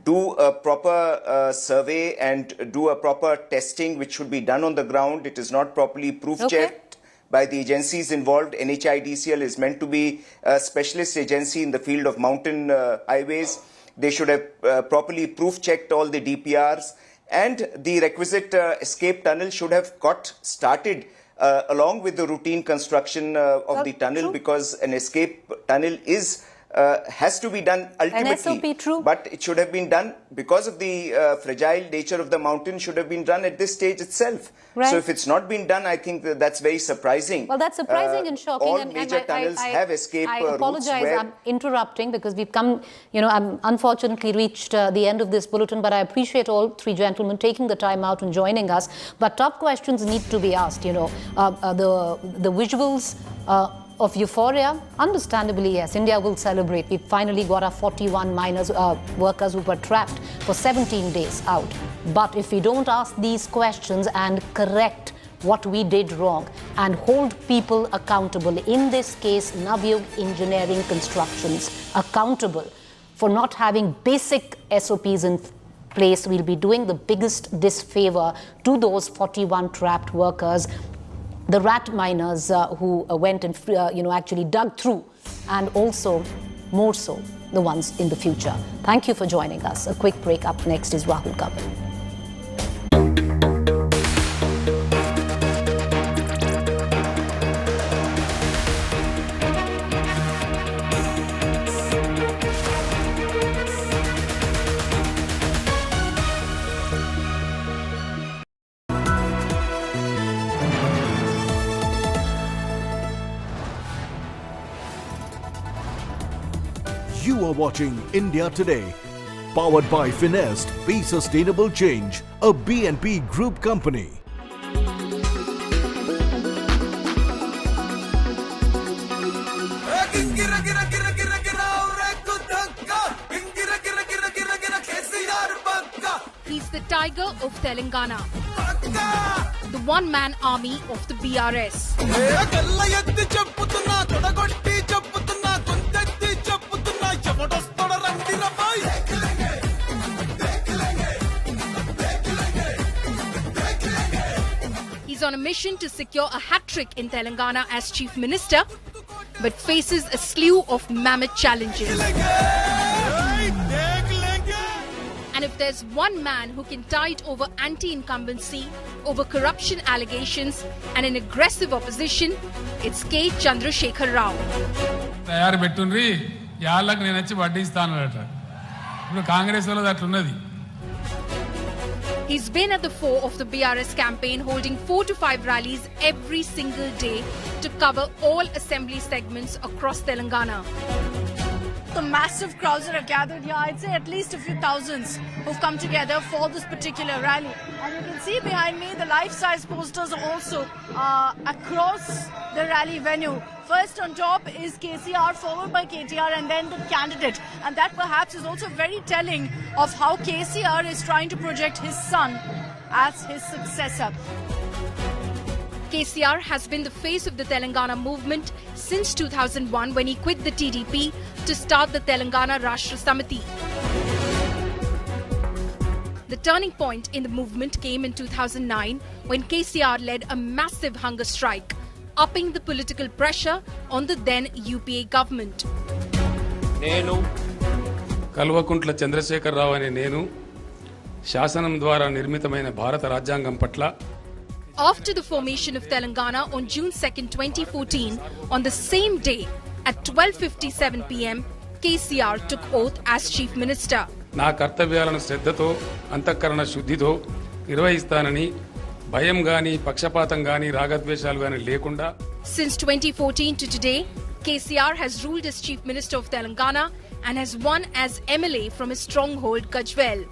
do a proper survey and do a proper testing which should be done on the ground. It is not properly proof-checked by the agencies involved. NHIDCL is meant to be a specialist agency in the field of mountain highways. They should have properly proof-checked all the DPRs, and the requisite escape tunnel should have got started along with the routine construction of the tunnel, because an escape tunnel has to be done ultimately. But it should have been done, because of the fragile nature of the mountain, should have been done at this stage itself. So if it's not been done, I think that's very surprising. Well, that's surprising and shocking. All major tunnels have escape routes. I apologize, I'm interrupting, because we've come, I'm unfortunately reached the end of this bulletin, but I appreciate all three gentlemen taking the time out and joining us. But tough questions need to be asked, the visuals of euphoria, understandably, yes, India will celebrate. We finally got our 41 miners, workers who were trapped for 17 days out. But if we don't ask these questions and correct what we did wrong and hold people accountable, in this case, Navyug Engineering Constructions, accountable for not having basic SOPs in place, we'll be doing the biggest disfavor to those 41 trapped workers, the rat miners who went and actually dug through, and also more so the ones in the future. Thank you for joining us. A quick break. Up next is Rahul Kapil. You are watching India Today, powered by Finest, Be Sustainable Change, a BNP Group company. He's the tiger of Telangana, the one-man army of the BRS. He's on a mission to secure a hat-trick in Telangana as Chief Minister, but faces a slew of mammoth challenges. And if there's one man who can tide over anti-incumbency, over corruption allegations and an aggressive opposition, it's K. Chandrasekhar Rao. తయారు పెట్టుండ్రి యాళ్ళకి నేను వచ్చి వడ్డీ ఇస్తానట ఇప్పుడు కాంగ్రెస్ వాళ్ళది అట్లున్నది. He's been at the fore of the BRS campaign, holding 4 to 5 rallies every single day to cover all assembly segments across Telangana. The massive crowds that have gathered here, I'd say at least a few thousands who've come together for this particular rally. And you can see behind me the life-size posters are also across the rally venue. First on top is KCR, followed by KTR, and then the candidate. And that perhaps is also very telling of how KCR is trying to project his son as his successor. KCR has been the face of the Telangana movement since 2001 when he quit the TDP to start the Telangana Rashtra Samiti. The turning point in the movement came in 2009 when KCR led a massive hunger strike, upping the political pressure on the then UPA government. నేను కల్వకుంట్ల చంద్రశేఖర్ రావు అనే నేను శాసనం ద్వారా నిర్మితమైన భారత రాజ్యాంగం పట్ల After the formation of Telangana on June 2, 2014, on the same day at 12:57 p.m, KCR took oath as Chief Minister. నా కర్తవ్యాలను శ్రద్ధతో అంతఃకరణ శుద్ధితో నిర్వహిస్తానని భయం గాని పక్షపాతం గాని రాగద్వేషాలు గాని లేకుండా. Since 2014 to today, KCR has ruled as Chief Minister of Telangana and has won as MLA from his stronghold Gajwel.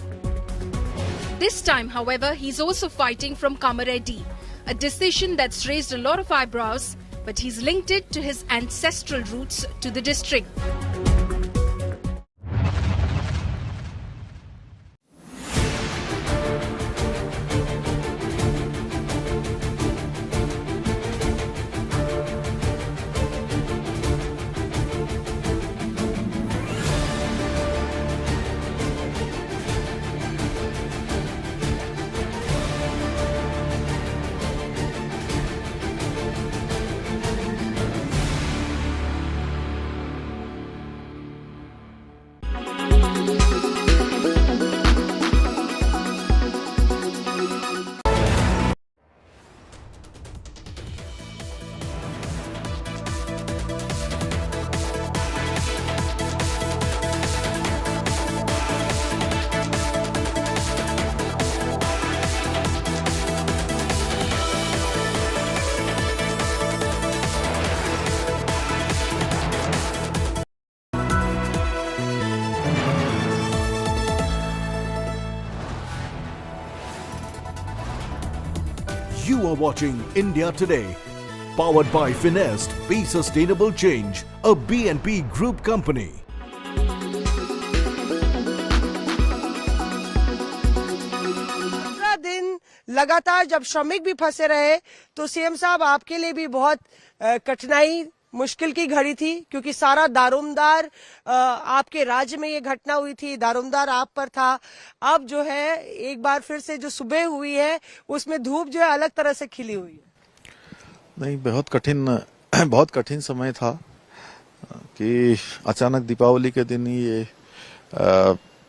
This time, however, he's also fighting from Kamareddy, a decision that's raised a lot of eyebrows, but he's linked it to his ancestral roots to the district. You are watching India Today, powered by Finest, Be Sustainable Change, a BNP Group company. लगातार जब श्रमिक भी फंसे रहे तो CM साहब आपके लिए भी बहुत कठिनाई मुश्किल की घड़ी थी, क्योंकि सारा दारोमदार आपके राज्य में ये घटना हुई थी, दारोमदार आप पर था। अब जो है एक बार फिर से जो सुबह हुई है उसमें धूप जो है अलग तरह से खिली हुई है। नहीं, बहुत कठिन समय था कि अचानक दीपावली के दिन ये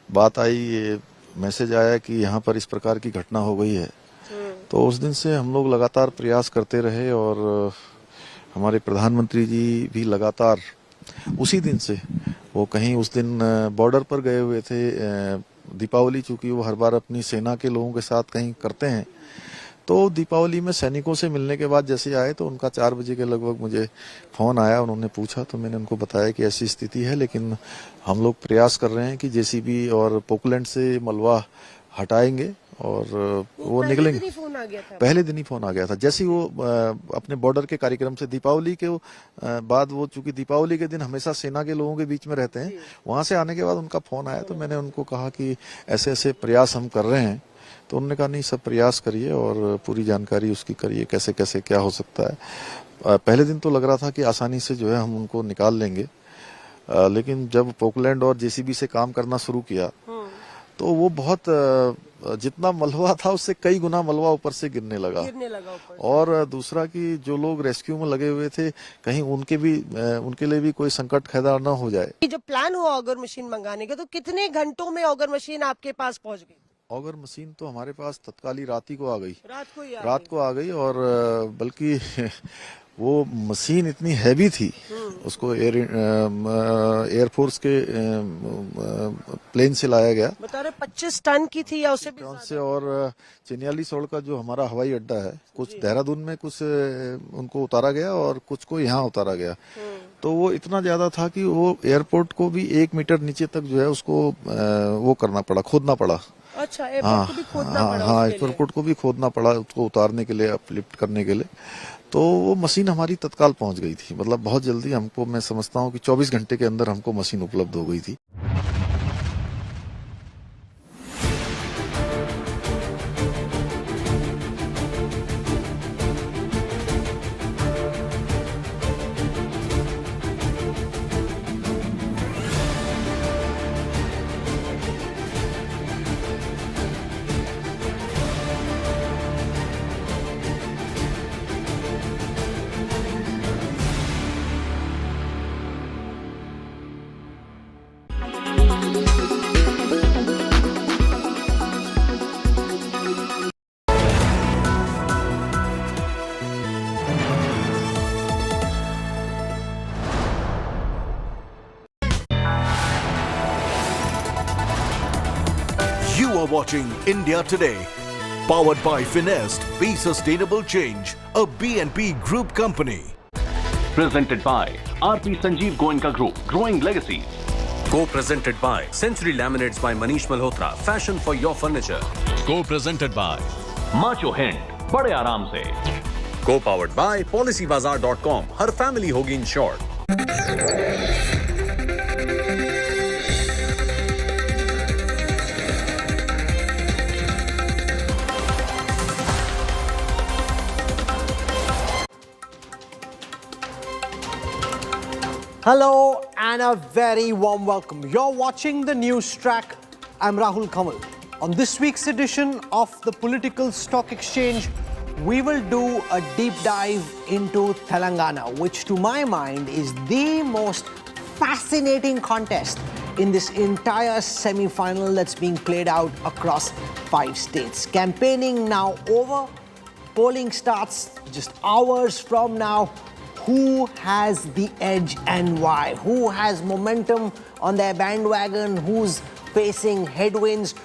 बात आई, ये मैसेज आया कि यहाँ पर इस प्रकार की घटना हो गई है। तो उस दिन से हम लोग लगातार प्रयास करते रहे और हमारे प्रधानमंत्री जी भी लगातार उसी दिन से, वो कहीं उस दिन बॉर्डर पर गए हुए थे। दीपावली चूंकि वो हर बार अपनी सेना के लोगों के साथ कहीं करते हैं, तो दीपावली में सैनिकों से मिलने के बाद जैसे आए तो उनका 4 बजे के लगभग मुझे फोन आया। उन्होंने पूछा तो मैंने उनको बताया कि ऐसी स्थिति है, लेकिन हम लोग प्रयास कर रहे हैं कि जेसीबी और पोकलैंड से मलबा हटाएंगे और वो निकलेंगे। पहले दिन ही फोन आ गया था। जैसे ही वो अपने बॉर्डर के कार्यक्रम से दीपावली के बाद, वो चूंकि दीपावली के दिन हमेशा सेना के लोगों के बीच में रहते हैं, वहां से आने के बाद उनका फोन आया। तो मैंने उनको कहा कि ऐसे ऐसे प्रयास हम कर रहे हैं। तो उन्होंने कहा नहीं, सब प्रयास करिए और पूरी जानकारी उसकी करिए, कैसे कैसे क्या हो सकता है। पहले दिन तो लग रहा था कि आसानी से जो है हम उनको निकाल लेंगे, लेकिन जब पोकलैंड और जेसीबी से काम करना शुरू किया तो वो बहुत, जितना मलबा था उससे कई गुना मलबा ऊपर से गिरने लगा और दूसरा कि जो लोग रेस्क्यू में लगे हुए थे, कहीं उनके लिए भी कोई संकट खैदा न हो जाए। जो प्लान हुआ ऑगर मशीन मंगाने का, तो कितने घंटों में ऑगर मशीन आपके पास पहुंच गई? ऑगर मशीन तो हमारे पास तत्काली रात को आ गई। रात को आ गई और बल्कि वो मशीन इतनी हैवी थी, उसको एयरफोर्स के प्लेन से लाया गया। बता रहे 25 टन की थी या उससे भी से। और चिन्यालीसोड़ का जो हमारा हवाई अड्डा है, कुछ देहरादून में कुछ उनको उतारा गया और कुछ को यहाँ उतारा गया। तो वो इतना ज्यादा था कि वो एयरपोर्ट को भी 1 मीटर नीचे तक जो है उसको वो करना पड़ा, खोदना पड़ा। अच्छा, एयरपोर्ट को भी खोदना पड़ा? हाँ, एयरपोर्ट को भी खोदना पड़ा उसको उतारने के लिए, अपलिफ्ट करने के लिए। तो वो मशीन हमारी तत्काल पहुंच गई थी, मतलब बहुत जल्दी हमको, मैं समझता हूँ कि 24 घंटे के अंदर हमको मशीन उपलब्ध हो गई थी। You are watching India Today, powered by Finest, Be Sustainable Change, a B&P Group company. Presented by RP Sanjeev Goenka Group, Growing Legacies. Co-presented by Century Laminates by Manish Malhotra, Fashion for Your Furniture. Co-presented by Macho Hint, Bade Aaram Se. Co-powered by PolicyBazaar.com, Har family hogi insured. Hello and a very warm welcome. You're watching the news track. I'm Rahul Kamal. On this week's edition of the Political Stock Exchange, we will do a deep dive into Telangana, which to my mind is the most fascinating contest in this entire semi-final that's being played out across 5 states. Campaigning now over, polling starts just hours from now. Who has the edge and why? Who has momentum on their bandwagon? Who's facing headwinds?